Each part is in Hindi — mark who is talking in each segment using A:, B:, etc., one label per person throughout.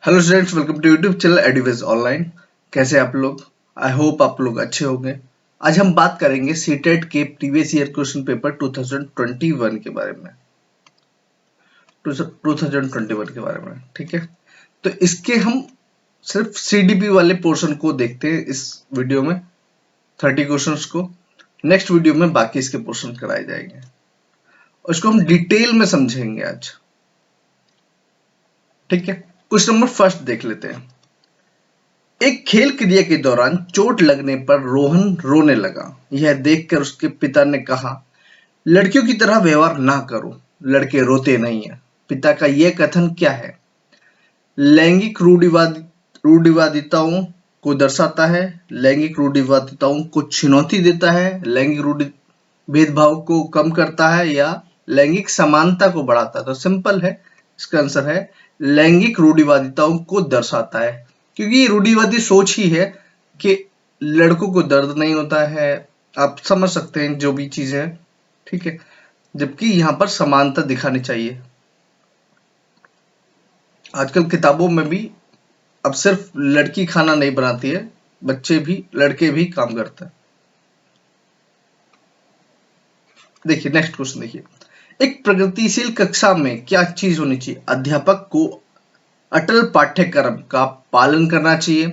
A: Hello students, welcome to YouTube channel Eduwiz online. कैसे आप लोग? आई होप आप लोग अच्छे होंगे। आज हम बात करेंगे सीटेट के प्रीवियस ईयर क्वेश्चन पेपर 2021 के बारे में। 2021 के बारे में, ठीक है। तो इसके हम सिर्फ सीडीपी वाले पोर्शन को देखते हैं इस वीडियो में, 30 क्वेश्चंस को। नेक्स्ट वीडियो में बाकी इसके पोर्शन कराए जाएंगे और इसको हम डिटेल में समझेंगे आज, ठीक है। क्वेश्चन नंबर फर्स्ट देख लेते हैं। एक खेल क्रिया के दौरान चोट लगने पर रोहन रोने लगा। यह देखकर उसके पिता ने कहा, लड़कियों की तरह व्यवहार ना करो, लड़के रोते नहीं हैं। पिता का यह कथन क्या है? लैंगिक रूढ़िवादिताओं को दर्शाता है, लैंगिक रूढ़िवादिताओं को चुनौती देता है, लैंगिक रूढ़ि भेदभाव को कम करता है, या लैंगिक समानता को बढ़ाता है। तो सिंपल है, इसका आंसर है लैंगिक रूढ़िवादिताओं को दर्शाता है, क्योंकि ये रूढ़िवादी सोच ही है कि लड़कों को दर्द नहीं होता है। आप समझ सकते हैं जो भी चीजें हैं, ठीक है। जबकि यहाँ पर समानता दिखानी चाहिए। आजकल किताबों में भी अब सिर्फ लड़की खाना नहीं बनाती है, बच्चे भी, लड़के भी काम करते हैं। देखिए नेक्स्ट क्वेश्चन देखिए। एक प्रगतिशील कक्षा में क्या चीज होनी चाहिए? अध्यापक को अटल पाठ्यक्रम का पालन करना चाहिए,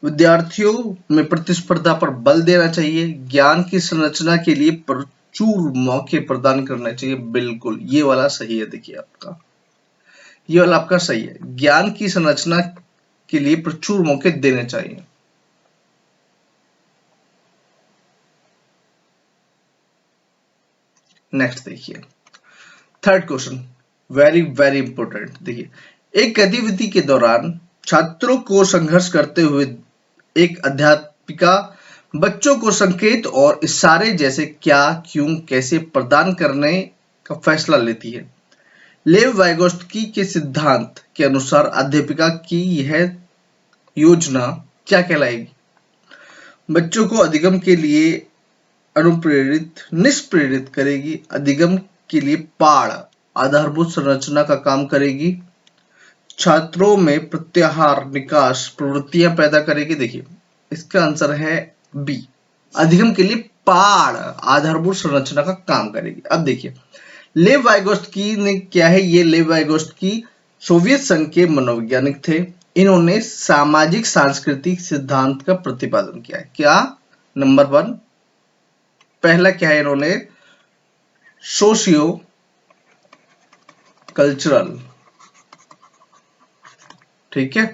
A: विद्यार्थियों में प्रतिस्पर्धा पर बल देना चाहिए, ज्ञान की संरचना के लिए प्रचुर मौके प्रदान करना चाहिए। बिल्कुल ये वाला सही है। देखिए आपका ये वाला आपका सही है, ज्ञान की संरचना के लिए प्रचुर मौके देने चाहिए। नेक्स्ट देखिए, third question, very very important. देखिए, एक गतिविधि के दौरान छात्रों को संघर्ष करते हुए एक अध्यापिका बच्चों को संकेत और इशारे जैसे क्या, क्यों, कैसे प्रदान करने का फैसला लेती है। लेव वाइगोत्स्की के सिद्धांत के अनुसार अध्यापिका की यह योजना क्या कहलाएगी? बच्चों को अधिगम के लिए अनुप्रेरित निष्प्रेरित करेगी, अधिगम के लिए पाड़ आधारभूत संरचना का काम करेगी, छात्रों में प्रत्याहार निकास प्रवृत्तियां पैदा करेगी। देखिए इसका आंसर है बी, अधिगम के लिए पाड़ आधारभूत संरचना का काम करेगी। अब देखिए लेव वाइगोत्स्की ने क्या है, ये लेव वाइगोत्स्की सोवियत संघ के मनोवैज्ञानिक थे। इन्होंने सामाजिक सांस्कृतिक सिद्धांत का प्रतिपादन किया है। क्या? नंबर 1 पहला क्या है, इन्होंने सोशियो कल्चरल, ठीक है,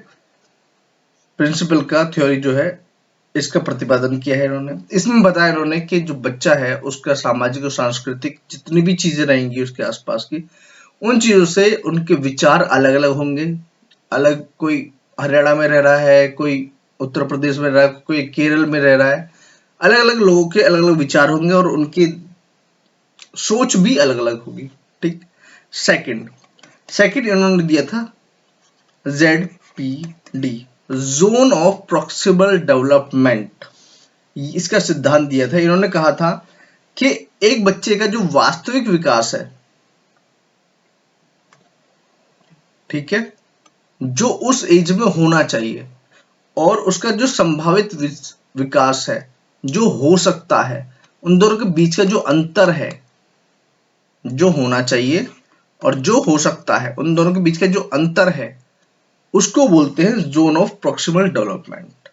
A: प्रिंसिपल का थ्योरी जो है इसका प्रतिपादन किया है इन्होंने। इसमें बताया इन्होंने कि जो बच्चा है उसका सामाजिक और सांस्कृतिक जितनी भी चीजें रहेंगी उसके आसपास की, उन चीजों से उनके विचार अलग अलग होंगे। अलग, कोई हरियाणा में रह रहा है, कोई उत्तर प्रदेश में रह रहा है, कोई केरल में रह रहा है, अलग अलग लोगों के अलग अलग विचार होंगे और उनकी सोच भी अलग अलग होगी, ठीक। सेकंड सेकंड इन्होंने दिया था ZPD, zone of proximal development. इसका सिद्धांत दिया था। इन्होंने कहा था कि एक बच्चे का जो वास्तविक विकास है, ठीक है, जो उस एज में होना चाहिए, और उसका जो संभावित विकास है, जो हो सकता है, उन दोनों के बीच का जो अंतर है, जो होना चाहिए और जो हो सकता है, उन दोनों के बीच का जो अंतर है, उसको बोलते हैं जोन ऑफ प्रॉक्सिमल डेवलपमेंट,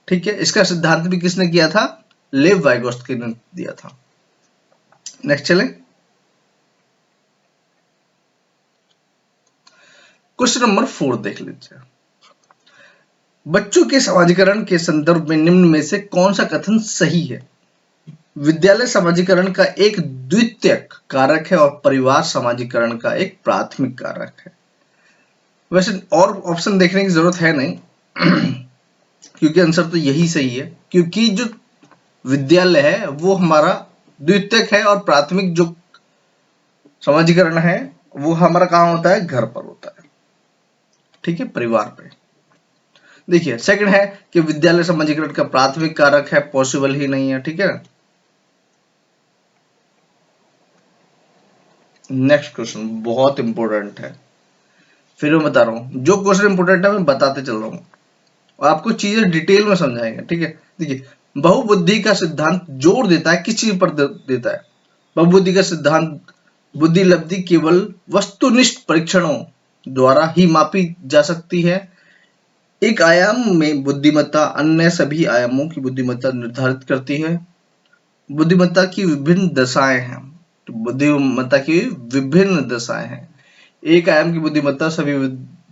A: ठीक है। इसका सिद्धांत भी किसने किया था? लेव वाइगोत्स्की ने दिया था। नेक्स्ट चले, क्वेश्चन नंबर 4 देख लीजिए। बच्चों के समाजीकरण के संदर्भ में निम्न में से कौन सा कथन सही है? विद्यालय समाजीकरण का एक द्वितीयक कारक है और परिवार समाजीकरण का एक प्राथमिक कारक है। वैसे और ऑप्शन देखने की जरूरत है नहीं क्योंकि आंसर तो यही सही है, क्योंकि जो विद्यालय है वो हमारा द्वितीयक है और प्राथमिक जो समाजीकरण है वो हमारा कहाँ होता है? घर पर होता है, ठीक है, परिवार पे। देखिए सेकंड है कि विद्यालय समाजीकरण का प्राथमिक कारक है, पॉसिबल ही नहीं है, ठीक है। नेक्स्ट क्वेश्चन बहुत इंपॉर्टेंट है। फिर मैं बता रहा हूँ, जो क्वेश्चन इंपोर्टेंट है मैं बताते चल रहा हूँ और आपको चीजें डिटेल में समझाएंगे, ठीक है। देखिए, बहुबुद्धि का सिद्धांत जोर देता है, किस चीज पर देता है? बहुबुद्धि का सिद्धांत बुद्धि लब्धि केवल वस्तुनिष्ठ परीक्षणों द्वारा ही मापी जा सकती है। एक आयाम में बुद्धिमत्ता अन्य सभी आयामों की बुद्धिमत्ता निर्धारित करती है। बुद्धिमत्ता की विभिन्न दशाएं हैं, तो बुद्धिमत्ता की विभिन्न दशाएं हैं। एक आयाम की बुद्धिमत्ता सभी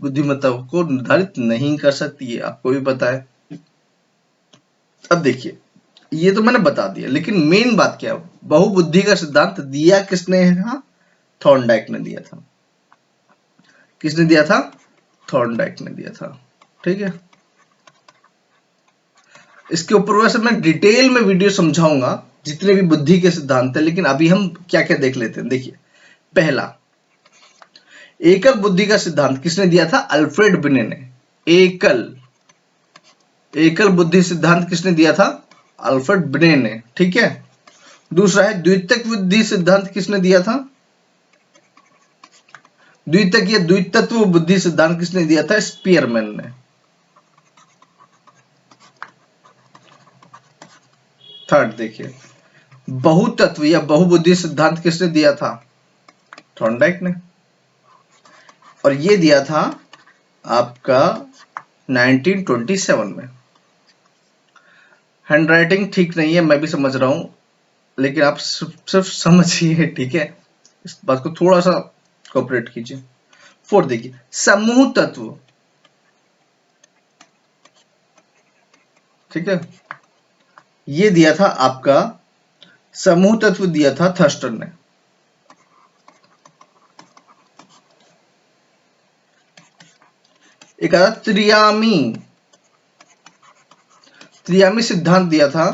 A: बुद्धिमत्ता को निर्धारित नहीं कर सकती है, आपको भी पता है। अब देखिए, ये तो मैंने बता दिया, लेकिन मेन बात क्या है? बहुबुद्धि का सिद्धांत दिया किसने है? थॉर्नडाइक ने दिया था। किसने दिया था? थॉर्नडाइक ने दिया था, ठीक है। इसके ऊपर वैसे मैं डिटेल में वीडियो समझाऊंगा जितने भी बुद्धि के सिद्धांत है, लेकिन अभी हम क्या क्या देख लेते हैं। देखिए, पहला, एकल बुद्धि का सिद्धांत किसने दिया था? अल्फ्रेड बिने ने। एकल बुद्धि सिद्धांत किसने दिया था? अल्फ्रेड बिने ने, ठीक है। दूसरा है द्वितक बुद्धि सिद्धांत, किसने दिया था? द्वितक या द्वितत्व बुद्धि सिद्धांत किसने दिया था? स्पीयरमैन ने। थर्ड देखिए, बहुतत्व या बहुबुद्धि सिद्धांत किसने दिया था? थॉर्नडाइक ने। और ये दिया था आपका 1927 में। हैंडराइटिंग ठीक नहीं है, मैं भी समझ रहा हूं, लेकिन आप सिर्फ समझिए, ठीक है। इस बात को थोड़ा सा कोऑपरेट कीजिए। फोर्थ देखिए, समूह तत्व, ठीक है। ये दिया था आपका समूह तत्व, दिया था थर्स्टन ने। एक आधा त्रियामी सिद्धांत दिया था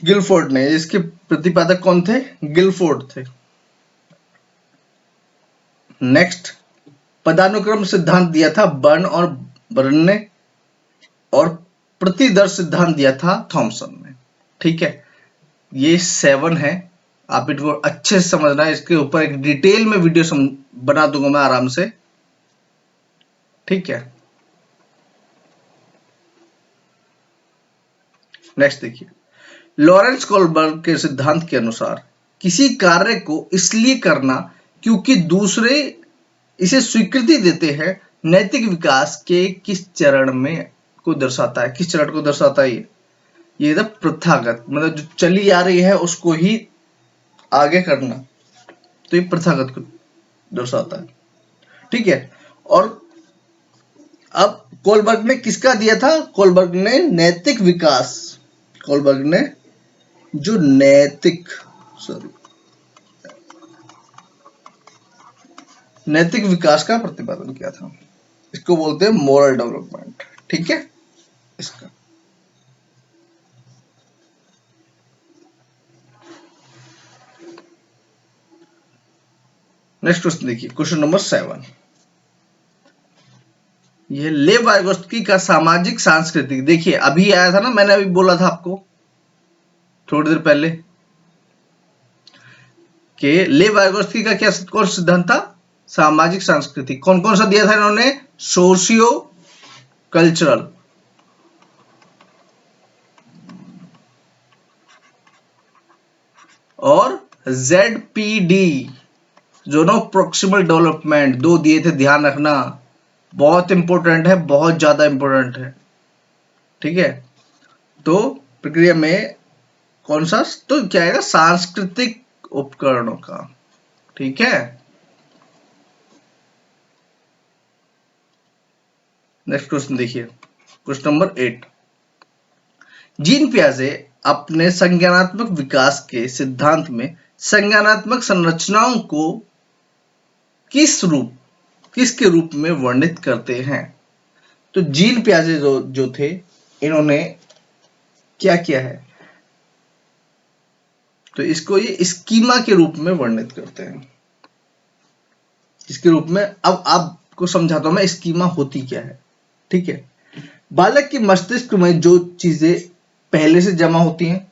A: गिलफोर्ड ने। इसके प्रतिपादक कौन थे? गिलफोर्ड थे। नेक्स्ट, पदानुक्रम सिद्धांत दिया था बर्न और बर्न ने, और प्रतिदर्श सिद्धांत दिया था थॉमसन ने, ठीक है। ये 7 है, आप इनको अच्छे से समझना है। इसके ऊपर एक डिटेल में वीडियो बना दूंगा मैं आराम से, ठीक है। नेक्स्ट देखिए, लॉरेंस कोलबर्ग के सिद्धांत के अनुसार किसी कार्य को इसलिए करना क्योंकि दूसरे इसे स्वीकृति देते हैं नैतिक विकास के किस चरण में को दर्शाता है? किस चरण को दर्शाता है? ये प्रथागत, मतलब जो चली आ रही है उसको ही आगे करना, तो ये प्रथागत को दर्शाता है, ठीक है। और अब कोलबर्ग ने किसका दिया था? कोलबर्ग ने नैतिक विकास, कोलबर्ग ने जो नैतिक विकास का प्रतिपादन किया था। इसको बोलते हैं मोरल डेवलपमेंट, ठीक है। इसका नेक्स्ट क्वेश्चन देखिए, क्वेश्चन नंबर 7। ये लेव वाइगोत्स्की का सामाजिक सांस्कृतिक, देखिए अभी आया था ना, मैंने अभी बोला था आपको थोड़ी देर पहले कि लेव वाइगोत्स्की का क्या कौन सिद्धांत था? सामाजिक सांस्कृतिक। कौन कौन सा दिया था इन्होंने? सोशियो कल्चरल, और ZPD, जोनो प्रोक्सिमल डेवलपमेंट, 2 दिए थे, ध्यान रखना, बहुत इंपॉर्टेंट है, बहुत ज्यादा इंपॉर्टेंट है, ठीक है। तो प्रक्रिया में कौन सा, तो क्या आएगा? सांस्कृतिक उपकरणों का, ठीक है। नेक्स्ट क्वेश्चन देखिए, क्वेश्चन नंबर 8। जीन पियाजे अपने संज्ञानात्मक विकास के सिद्धांत में संज्ञानात्मक संरचनाओं को किसके रूप में वर्णित करते हैं? तो जीन पियाजे जो थे, इन्होंने क्या किया है? तो इसको ये स्कीमा के रूप में वर्णित करते हैं। इसके रूप में, अब आपको समझाता हूं मैं स्कीमा होती क्या है, ठीक है। बालक के मस्तिष्क में जो चीजें पहले से जमा होती हैं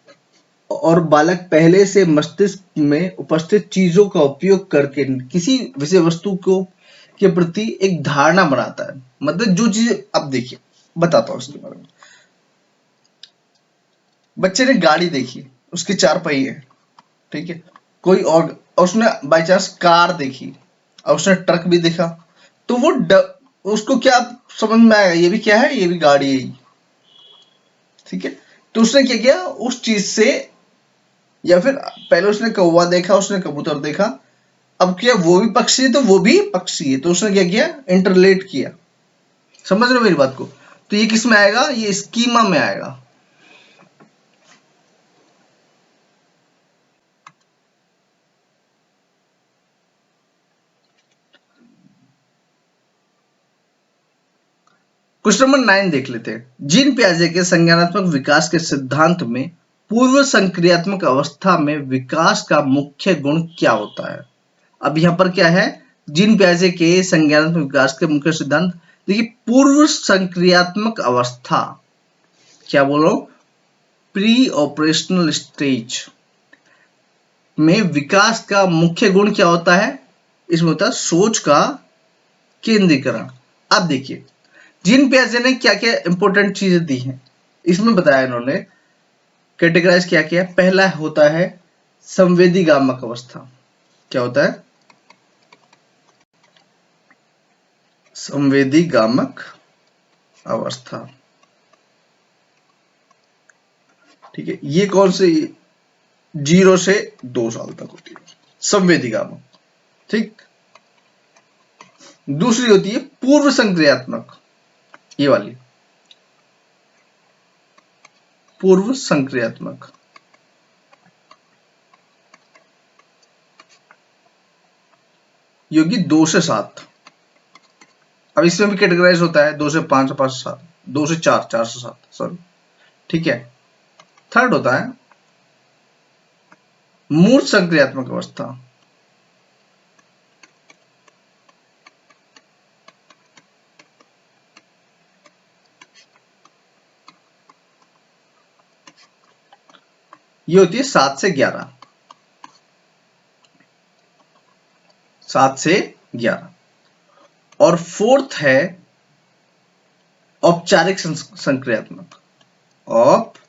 A: और बालक पहले से मस्तिष्क में उपस्थित चीजों का उपयोग करके किसी विषय वस्तु को के प्रति एक धारणा बनाता है। मतलब जो चीज, अब देखिए बताता हूं इसके बारे में। बच्चे ने गाड़ी देखी, उसके 4 पहिए हैं, ठीक है। कोई और उसने बाई चांस कार देखी और उसने ट्रक भी देखा, तो उसको क्या समझ में आएगा, ये भी क्या है, ये भी गाड़ी है, ठीक है। तो उसने क्या किया उस चीज से, या फिर पहले उसने कौवा देखा, उसने कबूतर देखा, अब क्या वो भी पक्षी है तो वो भी पक्षी है, तो उसने क्या किया, इंटरलेट किया। समझ रहे हो मेरी बात को? तो ये किस में आएगा, ये स्कीमा में आएगा। क्वेश्चन नंबर 9 देख लेते हैं। जीन पियाजे के संज्ञानात्मक विकास के सिद्धांत में पूर्व संक्रियात्मक अवस्था में विकास का मुख्य गुण क्या होता है? अब यहां पर क्या है, जीन पियाजे के संज्ञानात्मक विकास के मुख्य सिद्धांत। देखिए, पूर्व संक्रियात्मक अवस्था, क्या बोलो, प्री ऑपरेशनल स्टेज में विकास का मुख्य गुण क्या होता है? इसमें होता है सोच का केंद्रीकरण। अब देखिए, जीन पियाजे ने क्या क्या इंपॉर्टेंट चीजें दी हैं, इसमें बताया इन्होंने, कैटेगराइज क्या किया। पहला होता है संवेदीगामक अवस्था। क्या होता है? संवेदीगामक अवस्था, ठीक है। ये कौन से 0 से 2 साल तक होती है संवेदीगामक, ठीक। दूसरी होती है पूर्व संक्रियात्मक, ये वाली पूर्व संक्रियात्मक, योगी 2 से 7। अब इसमें भी कैटेगराइज होता है 2 से 5, 5 से 7, 2 से 4, 4 से 7, सॉरी, ठीक है। थर्ड होता है मूर्त संक्रियात्मक अवस्था। ये होती है 7 से 11, 7 से 11। और फोर्थ है औपचारिक संक्रियात्मक, औपचारिक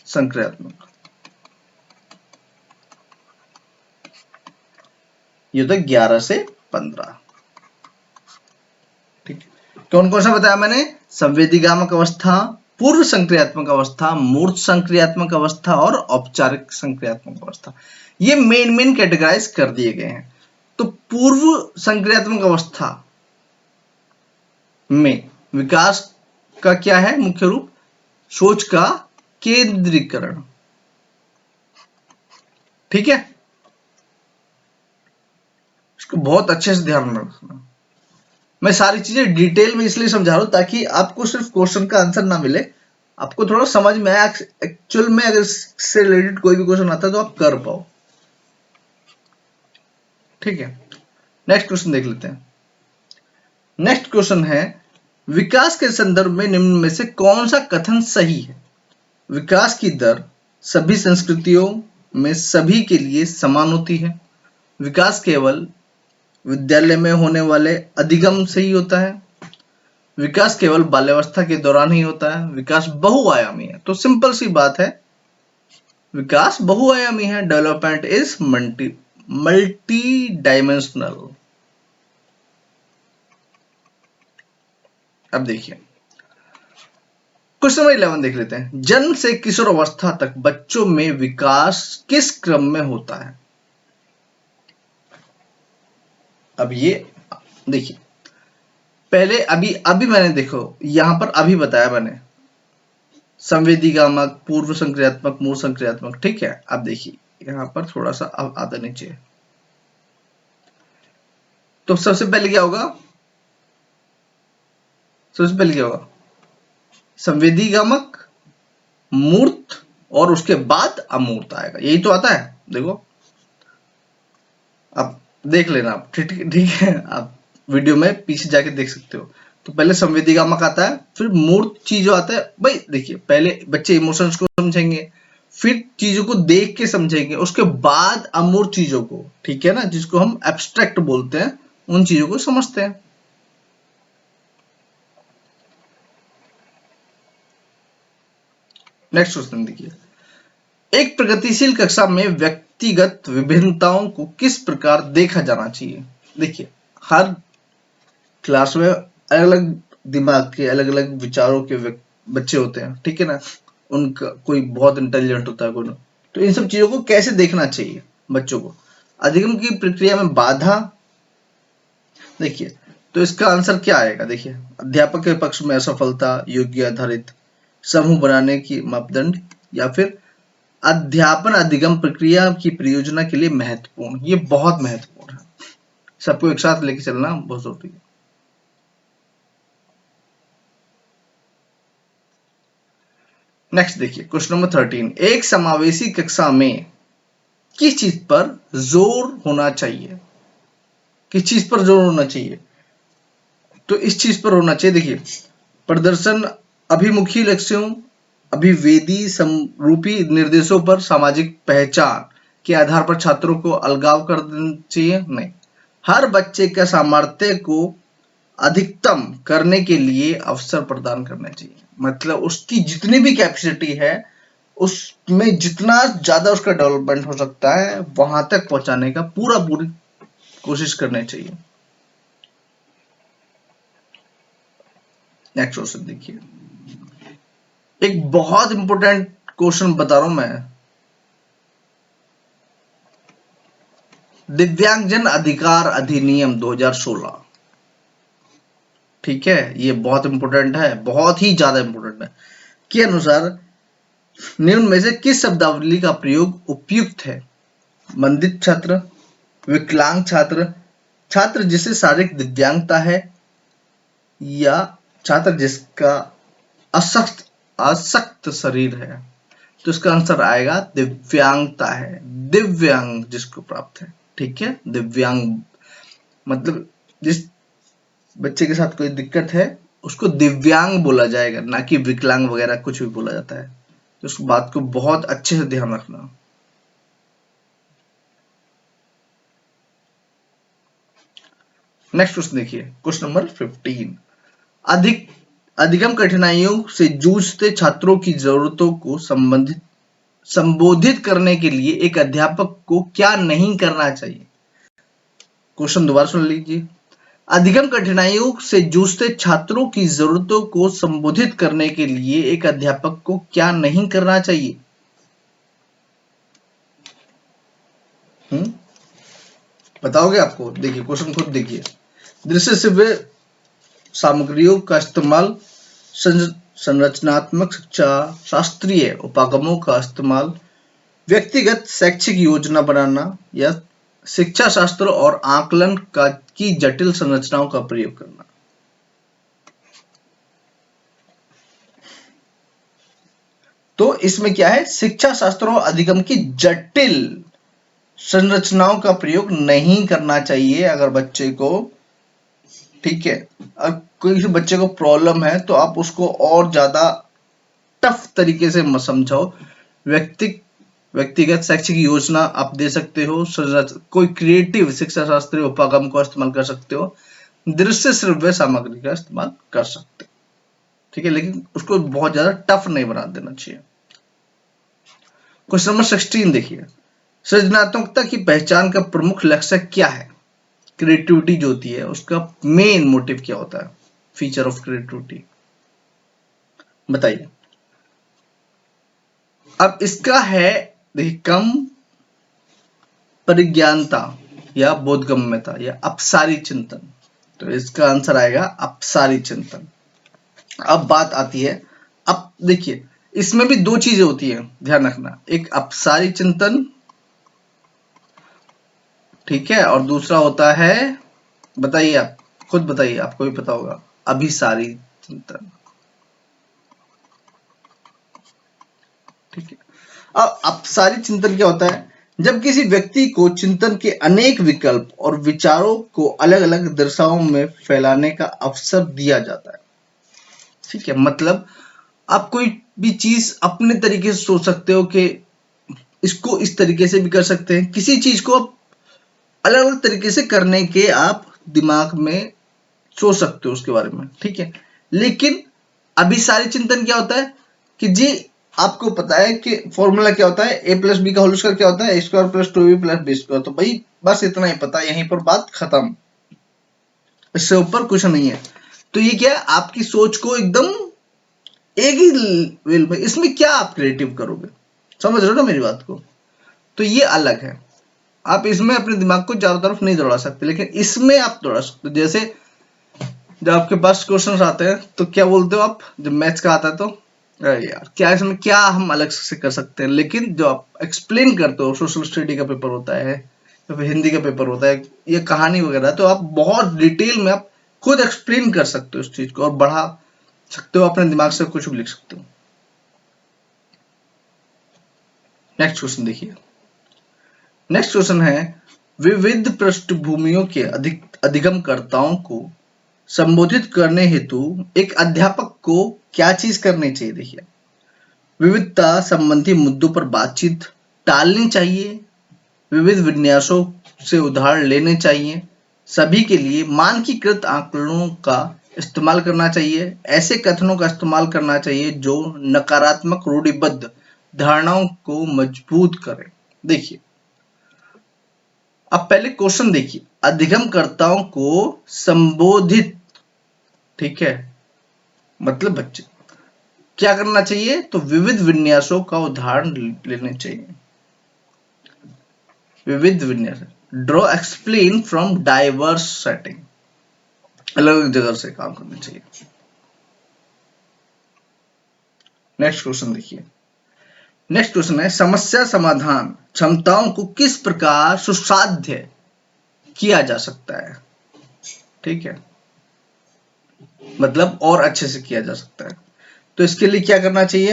A: संक्रियात्मक, ये तो 11 से 15, ठीक है। कौन कौन सा बताया मैंने? संवेदीगामक अवस्था, पूर्व संक्रियात्मक अवस्था, मूर्त संक्रियात्मक अवस्था और औपचारिक संक्रियात्मक अवस्था। ये मेन कैटेगराइज कर दिए गए हैं। तो पूर्व संक्रियात्मक अवस्था में विकास का क्या है मुख्य रूप? सोच का केंद्रीकरण, ठीक है। इसको बहुत अच्छे से ध्यान में रखना। मैं सारी चीजें डिटेल में इसलिए समझा रहा हूं ताकि आपको सिर्फ क्वेश्चन का आंसर ना मिले, आपको थोड़ा समझ में आए एक्चुअल में, अगर इससे रिलेटेड कोई भी क्वेश्चन आता है तो आप कर पाओ, ठीक है। नेक्स्ट क्वेश्चन देख लेते हैं। नेक्स्ट क्वेश्चन है, विकास के संदर्भ में निम्न में से कौन सा कथन सही है? विकास की दर सभी संस्कृतियों में सभी के लिए समान होती है। विकास केवल विद्यालय में होने वाले अधिगम से ही होता है। विकास केवल बाल्यावस्था के दौरान ही होता है। विकास बहुआयामी है। तो सिंपल सी बात है, विकास बहुआयामी है। Development is multi dimensional. अब देखिए क्वेश्चन नंबर 11 देख लेते हैं। जन्म से किशोर अवस्था तक बच्चों में विकास किस क्रम में होता है? अब ये देखिए, पहले अभी मैंने देखो यहां पर अभी बताया मैंने, संवेदीगामक, पूर्व संक्रियात्मक, मूल संक्रियात्मक, ठीक है। अब देखिए यहां पर थोड़ा सा अब आधा नीचे, तो सबसे पहले क्या होगा? सबसे पहले क्या होगा? संवेदीगामक, मूर्त, और उसके बाद अमूर्त आएगा। यही तो आता है, देखो अब देख लेना आप, ठीक है। आप वीडियो में पीछे जाके देख सकते हो। तो पहले संवेदीगामक आता है, फिर मूर्त चीजों आता है। भाई देखिए, पहले बच्चे इमोशंस को समझेंगे, फिर चीजों को देख के समझेंगे, उसके बाद अमूर्त चीजों को, ठीक है ना, जिसको हम एब्स्ट्रैक्ट बोलते हैं, उन चीजों को समझते हैं। नेक्स्ट क्वेश्चन देखिए, एक प्रगतिशील कक्षा में व्यक्तिगत विभिन्नताओं को किस प्रकार देखा जाना चाहिए। देखिए, हर क्लास में अलग अलग दिमाग के, अलग अलग विचारों के बच्चे होते हैं, ठीक है ना। उनका कोई बहुत इंटेलिजेंट होता है, कोई, तो इन सब चीजों को कैसे देखना चाहिए बच्चों को। अधिगम की प्रक्रिया में बाधा, देखिए, तो इसका आंसर क्या आएगा। देखिए, अध्यापक के पक्ष में असफलता, योग्य आधारित समूह बनाने की मापदंड, या फिर अध्यापन अधिगम प्रक्रिया की परियोजना के लिए महत्वपूर्ण। ये बहुत महत्वपूर्ण है, सबको एक साथ लेके चलना बहुत जरूरी है। नेक्स्ट देखिए, क्वेश्चन नंबर 13, एक समावेशी कक्षा में किस चीज पर जोर होना चाहिए। किस चीज पर जोर होना चाहिए, तो इस चीज पर होना चाहिए। देखिए, प्रदर्शन अभिमुखी लक्ष्यों, अभिवेदी समरूपी निर्देशों पर सामाजिक पहचान के आधार पर छात्रों को अलगाव कर देना चाहिए नहीं। हर बच्चे के सामर्थ्य को अधिकतम करने के लिए अवसर प्रदान करना चाहिए। मतलब उसकी जितनी भी कैपेसिटी है, उसमें जितना ज्यादा उसका डेवलपमेंट हो सकता है, वहां तक पहुंचाने का पूरी कोशिश करनी चाहिए। नेक्स्ट क्वेश्चन देखिए, एक बहुत इंपॉर्टेंट क्वेश्चन बता रहा हूं मैं, दिव्यांगजन अधिकार अधिनियम 2016, ठीक है, ये बहुत इंपॉर्टेंट है, बहुत ही ज्यादा इंपॉर्टेंट है, के अनुसार निम्न में से किस शब्दावली का प्रयोग उपयुक्त है। मंदित छात्र, विकलांग छात्र, छात्र जिसे शारीरिक दिव्यांगता है, या छात्र जिसका अशक्त शरीर है। तो इसका आंसर आएगा दिव्यांगता है, दिव्यांग जिसको प्राप्त है, ठीक है। दिव्यांग मतलब जिस बच्चे के साथ कोई दिक्कत है उसको दिव्यांग बोला जाएगा, ना कि विकलांग वगैरह कुछ भी बोला जाता है। तो उस बात को बहुत अच्छे से ध्यान रखना। नेक्स्ट क्वेश्चन देखिए, क्वेश्चन नंबर 15, अधिगम कठिनाइयों से जूझते छात्रों की जरूरतों को संबोधित करने के लिए एक अध्यापक को क्या नहीं करना चाहिए। क्वेश्चन दोबारा सुन लीजिए, अधिगम कठिनाइयों से जूझते छात्रों की जरूरतों को संबोधित करने के लिए एक अध्यापक को क्या नहीं करना चाहिए। बताओगे आपको। देखिए, क्वेश्चन खुद देखिए, दृश्य श्रव्य सामग्रियों का इस्तेमाल, संरचनात्मक शिक्षा, शास्त्रीय उपागमों का इस्तेमाल, व्यक्तिगत शैक्षिक योजना बनाना, या शिक्षा शास्त्र और आकलन की जटिल संरचनाओं का प्रयोग करना। तो इसमें क्या है, शिक्षा शास्त्र और अधिगम की जटिल संरचनाओं का प्रयोग नहीं करना चाहिए अगर बच्चे को, ठीक है। अगर कोई बच्चे को प्रॉब्लम है तो आप उसको और ज्यादा टफ तरीके से मत समझाओ। व्यक्तिगत शैक्षिक योजना आप दे सकते हो, कोई क्रिएटिव शिक्षा शास्त्रीय उपागम का इस्तेमाल कर सकते हो, दृश्य श्रव्य सामग्री का इस्तेमाल कर सकते हो, ठीक है, लेकिन उसको बहुत ज्यादा टफ नहीं बना देना चाहिए। क्वेश्चन नंबर 16 देखिए, सृजनात्मकता की पहचान का प्रमुख लक्ष्य क्या है। क्रिएटिविटी जो होती है उसका मेन मोटिव क्या होता है, फीचर ऑफ क्रिएटिविटी बताइए। अब इसका है, देखिए, कम परिज्ञानता या बोधगम्यता या अपसारी चिंतन। तो इसका आंसर आएगा अपसारी चिंतन। अब बात आती है, अब देखिए इसमें भी दो चीजें होती है, ध्यान रखना, एक अपसारी चिंतन, ठीक है, और दूसरा होता है, बताइए आप खुद बताइए, आपको भी पता होगा, अभिसारी चिंतन, ठीक है। अब अपसारी चिंतन क्या होता है, जब किसी व्यक्ति को चिंतन के अनेक विकल्प और विचारों को अलग अलग दिशाओं में फैलाने का अवसर दिया जाता है। ठीक है, मतलब आप कोई भी चीज अपने तरीके से सोच सकते हो कि इसको इस तरीके से भी कर सकते हैं, किसी चीज को आप अलग अलग तरीके से करने के आप दिमाग में सोच सकते हो उसके बारे में। ठीक है, लेकिन अभिसारी चिंतन क्या होता है कि जी आपको पता है कि फॉर्मूला क्या होता है, ए प्लस बी का होल स्क्वायर क्या होता है, A square plus 2b plus B square. तो भाई बस इतना ही पता है, यहीं पर बात खत्म, इससे ऊपर कुछ नहीं है। तो ये क्या है, आपकी सोच को एकदम एक ही लेवल में, इसमें क्या आप क्रिएटिव करोगे, समझ रहे हो ना मेरी बात को। तो ये अलग है, आप इसमें अपने दिमाग को चारों तरफ नहीं दौड़ा सकते, लेकिन इसमें आप दौड़ा सकते हो। जैसे जब आपके पास क्वेश्चन आते हैं तो क्या बोलते हो आप, जब मैथ्स का आता है तो अरे यार क्या इसमें क्या हम अलग से कर सकते हैं। लेकिन जो आप एक्सप्लेन करते हो, सोशल स्टडी का पेपर होता है या फिर हिंदी का पेपर होता है, ये कहानी वगैरह, तो आप बहुत डिटेल में आप खुद एक्सप्लेन कर सकते हो उस चीज को और बढ़ा सकते हो, अपने दिमाग से कुछ भी लिख सकते हो। नेक्स्ट क्वेश्चन देखिए। नेक्स्ट क्वेश्चन है, विविध पृष्ठभूमियों के अधिगमकर्ताओं को संबोधित करने हेतु एक अध्यापक को क्या चीज करनी चाहिए। देखिए, विविधता संबंधी मुद्दों पर बातचीत टालनी चाहिए, विविध विन्यासों से उदाहरण लेने चाहिए, सभी के लिए मानकीकृत आंकड़ों का इस्तेमाल करना चाहिए, ऐसे कथनों का इस्तेमाल करना चाहिए जो नकारात्मक रूढ़िबद्ध धारणाओं को मजबूत करें। देखिए, अब पहले क्वेश्चन देखिए, अधिगमकर्ताओं को संबोधित, ठीक है, मतलब बच्चे क्या करना चाहिए, तो विविध विन्यासों का उदाहरण लेने चाहिए। विविध विन्यास, draw explain from diverse setting, अलग अलग जगह से काम करना चाहिए। नेक्स्ट क्वेश्चन देखिए। नेक्स्ट क्वेश्चन है, समस्या समाधान क्षमताओं को किस प्रकार सुसाध्य किया जा सकता है। ठीक है, मतलब और अच्छे से किया जा सकता है। तो इसके लिए क्या करना चाहिए,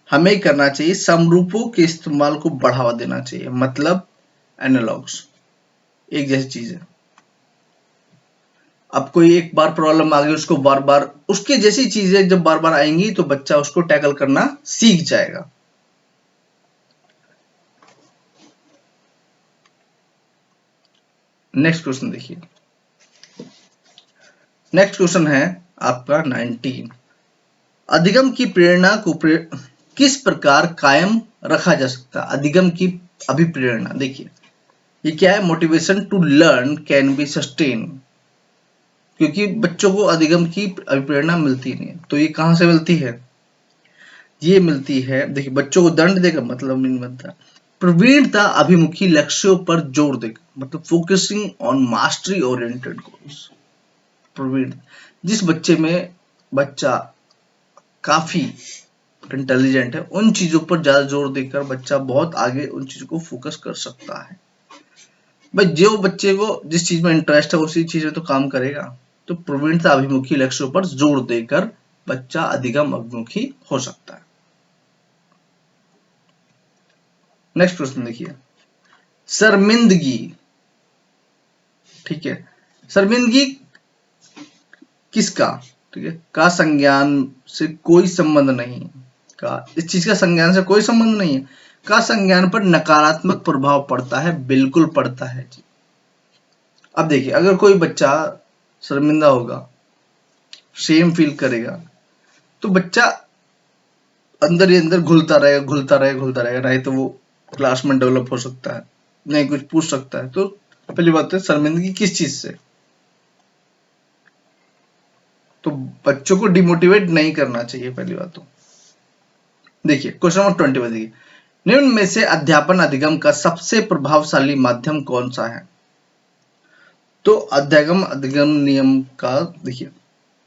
A: हमें करना चाहिए समरूपों के इस्तेमाल को बढ़ावा देना चाहिए, मतलब एनालॉग्स, एक जैसी चीज है। अब कोई एक बार प्रॉब्लम आ गई, उसको बार बार उसके जैसी चीजें जब बार बार आएंगी तो बच्चा उसको टैकल करना सीख जाएगा। नेक्स्ट क्वेश्चन देखिए। नेक्स्ट क्वेश्चन है आपका 19, अधिगम की प्रेरणा को किस प्रकार कायम रखा जा सकता है। अधिगम की अभिप्रेरणा, देखिए ये क्या है, motivation to learn can be sustain, क्योंकि बच्चों को अधिगम की अभिप्रेरणा मिलती नहीं है। तो ये कहां से मिलती है, ये मिलती है, देखिए बच्चों को दंड देकर मतलब नहीं बनता, प्रवीणता अभिमुखी लक्ष्यों पर जोर देकर, मतलब focusing on mastery oriented goals. Praveen, जिस बच्चे में बच्चा काफी इंटेलिजेंट है, उन चीजों पर ज्यादा जोर देकर बच्चा बहुत आगे उन चीजों को फोकस कर सकता है। भाई जो बच्चे को जिस चीज में इंटरेस्ट है उसी चीज में तो काम करेगा। तो प्रवीणता अभिमुखी लक्ष्यों पर जोर देकर बच्चा अधिगम अभिमुखी हो सकता है। नेक्स्ट प्रश्न देखिए, शर्मिंदगी, ठीक है, शर्मिंदगी किसका, ठीक है, का संज्ञान से कोई संबंध नहीं, का इस चीज का संज्ञान से कोई संबंध नहीं है, का संज्ञान पर नकारात्मक प्रभाव पड़ता है, बिल्कुल पड़ता है जी। अब देखिए, अगर कोई बच्चा शर्मिंदा होगा, शेम फील करेगा, तो बच्चा अंदर ही अंदर घुलता रहेगा, नहीं तो वो क्लास में डेवलप हो सकता है, नहीं कुछ पूछ सकता है। तो पहली बात है, शर्मिंदगी किस चीज से, तो बच्चों को डिमोटिवेट नहीं करना चाहिए पहली बात तो। देखिए क्वेश्चन नंबर 20 देखिए, निम्न में से अध्यापन अधिगम का सबसे प्रभावशाली माध्यम कौन सा है। तो अध्यागम अधिगम नियम का देखिए,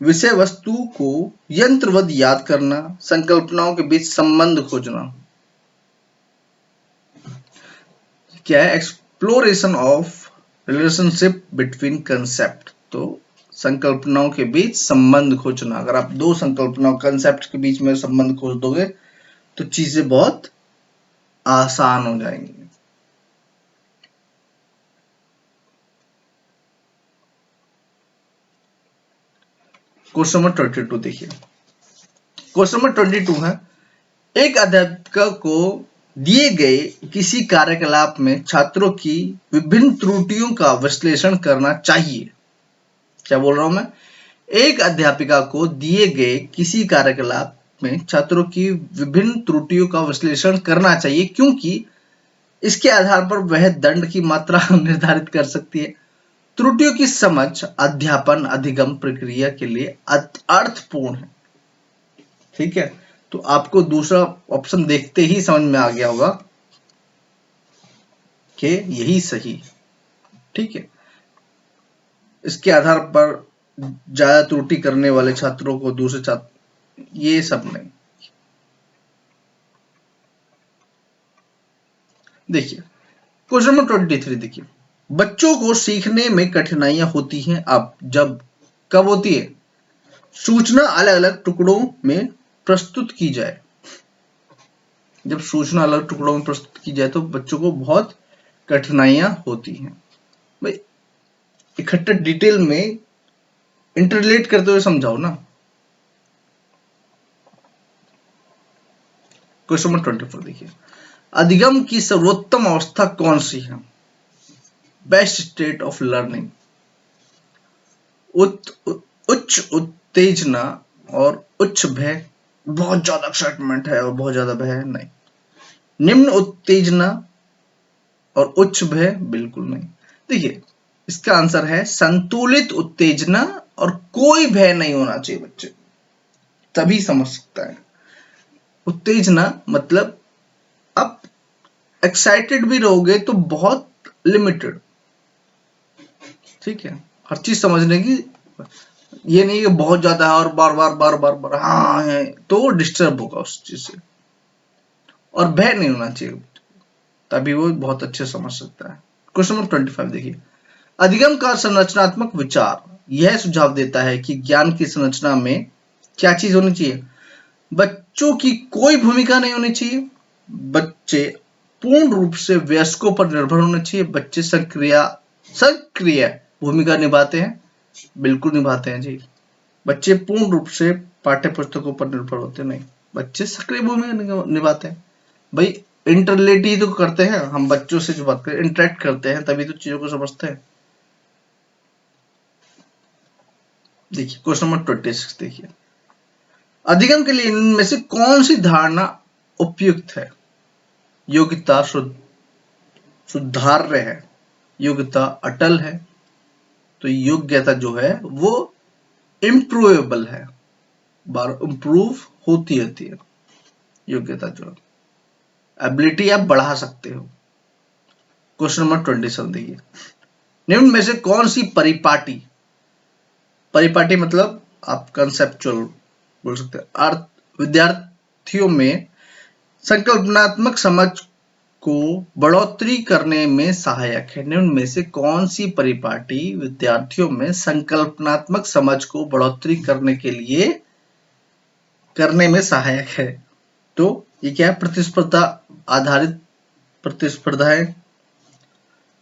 A: विषय वस्तु को यंत्रवत याद करना, संकल्पनाओं के बीच संबंध खोजना, क्या है, exploration of relationship between concept. तो संकल्पनाओं के बीच संबंध खोजना, अगर आप दो संकल्पनाओं कंसेप्ट के बीच में संबंध खोज दोगे तो चीजें बहुत आसान हो जाएंगी। क्वेश्चन नंबर 22 देखिए, क्वेश्चन नंबर 22 है, एक अध्यापिका को दिए गए किसी कार्यकलाप में छात्रों की विभिन्न त्रुटियों का विश्लेषण करना चाहिए। क्या बोल रहा हूं मैं? एक अध्यापिका को दिए गए किसी कार्यकलाप में छात्रों की विभिन्न त्रुटियों का विश्लेषण करना चाहिए, क्योंकि इसके आधार पर वह दंड की मात्रा निर्धारित कर सकती है। त्रुटियों की समझ अध्यापन अधिगम प्रक्रिया के लिए अर्थपूर्ण है। ठीक है, तो आपको दूसरा ऑप्शन देखते ही समझ में आ गया होगा कि यही सही। ठीक है, इसके आधार पर ज्यादा त्रुटि करने वाले छात्रों को दूसरे छात्र, ये सब नहीं। देखिए क्वेश्चन नंबर 23 देखिए, बच्चों को सीखने में कठिनाइयां होती हैं जब कब होती है? सूचना अलग अलग टुकड़ों में प्रस्तुत की जाए। जब सूचना अलग टुकड़ों में प्रस्तुत की जाए तो बच्चों को बहुत कठिनाइयां होती हैं। भाई इकट्ठे डिटेल में इंटरलेट करते हुए समझाओ ना। क्वेश्चन नंबर 24 देखिए, अधिगम की सर्वोत्तम अवस्था कौन सी है? Best state of learning. उच्च उत्तेजना और उच्च भय, बहुत ज्यादा एक्साइटमेंट है और बहुत ज्यादा भय नहीं। निम्न उत्तेजना और उच्च भय, बिल्कुल नहीं। देखिए इसका आंसर है संतुलित उत्तेजना और कोई भय नहीं होना चाहिए बच्चे, तभी समझ सकता है। उत्तेजना मतलब आप एक्साइटेड भी रहोगे तो बहुत लिमिटेड। ठीक है, हर चीज समझने की, ये नहीं कि बहुत ज्यादा है और बार बार हाँ है तो डिस्टर्ब होगा उस चीज से। और भय नहीं होना चाहिए, तभी वो बहुत अच्छे समझ सकता है। क्वेश्चन नंबर 25 देखिए, अधिगम का संरचनात्मक विचार यह सुझाव देता है कि ज्ञान की संरचना में क्या चीज होनी चाहिए? बच्चों की कोई भूमिका नहीं होनी चाहिए, बच्चे पूर्ण रूप से वयस्कों पर निर्भर होने चाहिए, बच्चे सक्रिय भूमिका निभाते हैं, बिल्कुल निभाते हैं जी। बच्चे पूर्ण रूप से पाठ्य पुस्तकों पर निर्भर होते नहीं, बच्चे सक्रिय भूमिका निभाते हैं। भाई इंटरलेट ही तो करते हैं हम, बच्चों से जो बात करें इंटरेक्ट करते हैं तभी तो चीजों को समझते हैं। देखिए क्वेश्चन नंबर 26 देखिए, अधिगम के लिए इनमें से कौन सी धारणा उपयुक्त है? योग्यता सुधार्य है, योग्यता अटल है, तो योग्यता जो है वो इम्प्रूवेबल है, बार इम्प्रूव होती रहती है। योग्यता जो एबिलिटी आप बढ़ा सकते हो। क्वेश्चन नंबर 27 देखिए, निम्न में से कौन सी परिपाटी, परिपाटी मतलब आप कंसेप्चुअल बोल सकते हैं, अर्थ विद्यार्थियों में संकल्पनात्मक समझ को बढ़ोतरी करने में सहायक है? निम्न में से कौन सी परिपाटी विद्यार्थियों में संकल्पनात्मक समझ को बढ़ोतरी करने में सहायक है? तो ये क्या है? प्रतिस्पर्धा आधारित प्रतिस्पर्धाएं,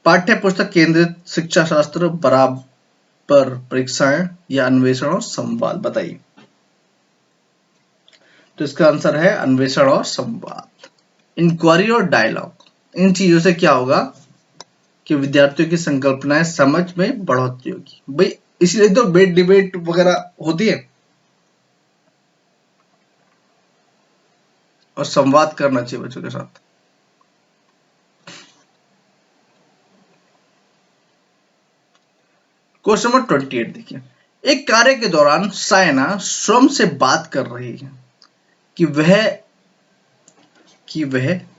A: पाठ्य पुस्तक केंद्रित शिक्षा शास्त्र, बराबर परीक्षाएं, या अन्वेषण और संवाद? बताइए। तो इसका आंसर है अन्वेषण और संवाद, इंक्वायरी और डायलॉग। इन चीजों से क्या होगा कि विद्यार्थियों की संकल्पनाएं समझ में बढ़ोतरी होगी। भाई इसलिए तो डिबेट वगैरह होती है और संवाद करना चाहिए बच्चों के साथ। क्वेश्चन नंबर 28 देखिए, एक कार्य के दौरान सायना स्वयं से बात कर रही है कि वह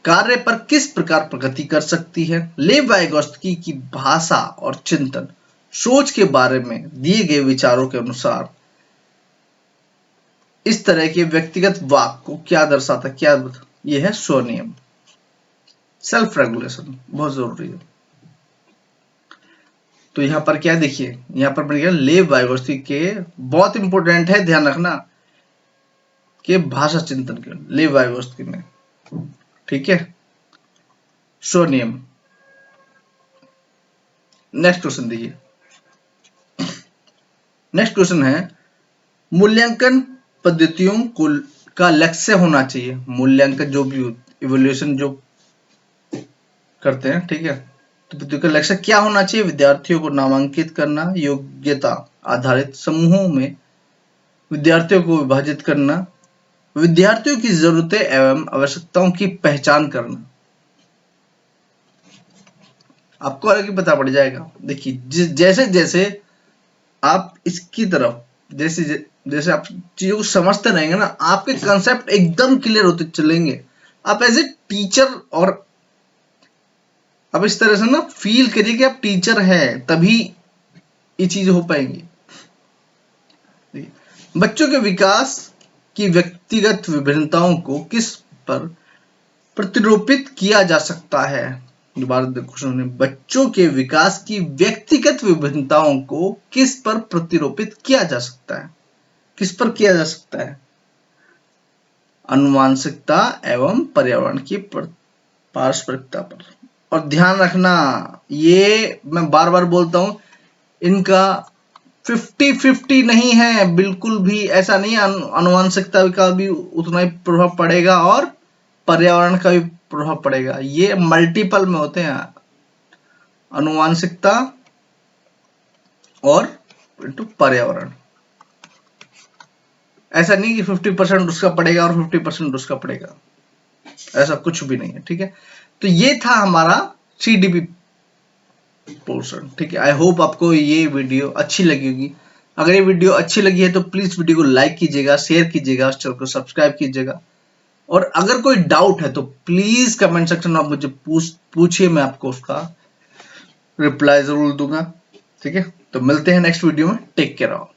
A: कार्य पर किस प्रकार प्रगति कर सकती है। लेव वाइगोत्स्की की भाषा और चिंतन सोच के बारे में दिए गए विचारों के अनुसार इस तरह के व्यक्तिगत वाक को क्या दर्शाता, क्या यह है स्वनियम, सेल्फ रेगुलेशन, बहुत जरूरी है। तो यहां पर क्या देखिए, यहां पर बढ़िया लेव वाइगोत्स्की के, बहुत इंपॉर्टेंट है ध्यान रखना, कि भाषा चिंतन के लेव वाइगोत्स्की ने। ठीक है, स्वनियम। नेक्स्ट क्वेश्चन देखिए, नेक्स्ट क्वेश्चन है, मूल्यांकन पद्धतियों को का लक्ष्य होना चाहिए, मूल्यांकन जो भी इवोल्यूशन जो करते हैं, ठीक है, तो पद्धतियों का लक्ष्य क्या होना चाहिए? विद्यार्थियों को नामांकित करना, योग्यता आधारित समूहों में विद्यार्थियों को विभाजित करना, विद्यार्थियों की जरूरतें एवं आवश्यकताओं की पहचान करना। आपको अलग ही पता पड़ जाएगा। देखिए जैसे जैसे आप इसकी तरफ जैसे जैसे आप चीजों को समझते रहेंगे ना, आपके कंसेप्ट एकदम क्लियर होते चलेंगे। आप एज ए टीचर, और आप इस तरह से ना फील करिए कि आप टीचर हैं, तभी ये चीज हो पाएंगी। बच्चों के विकास की व्यक्तिगत विभिन्नताओं को किस पर प्रतिरूपित किया जा सकता है? दोबारा क्वेश्चन है, बच्चों के विकास की व्यक्तिगत विभिन्नताओं को किस पर प्रतिरूपित किया जा सकता है? किस पर किया जा सकता है? आनुवांशिकता एवं पर्यावरण की पारस्परिकता पर। और ध्यान रखना, ये मैं बार बार बोलता हूं, इनका 50-50 नहीं है, बिल्कुल भी ऐसा नहीं है। आनुवांशिकता का भी उतना ही प्रभाव पड़ेगा और पर्यावरण का भी प्रभाव पड़ेगा। ये मल्टीपल में होते हैं, आनुवांशिकता और पर्यावरण। ऐसा नहीं कि 50% उसका पड़ेगा और 50% उसका पड़ेगा, ऐसा कुछ भी नहीं है, ठीक है। तो ये था हमारा CDP पोर्शन, ठीक है। आई होप आपको ये वीडियो अच्छी लगी होगी। अगर ये वीडियो अच्छी लगी है तो प्लीज वीडियो को लाइक कीजिएगा, शेयर कीजिएगा, चैनल को सब्सक्राइब कीजिएगा। और अगर कोई डाउट है तो प्लीज कमेंट सेक्शन में आप मुझे पूछिए, मैं आपको उसका रिप्लाई जरूर दूंगा, ठीक है। तो मिलते हैं नेक्स्ट वीडियो में, टेक केयर ऑल।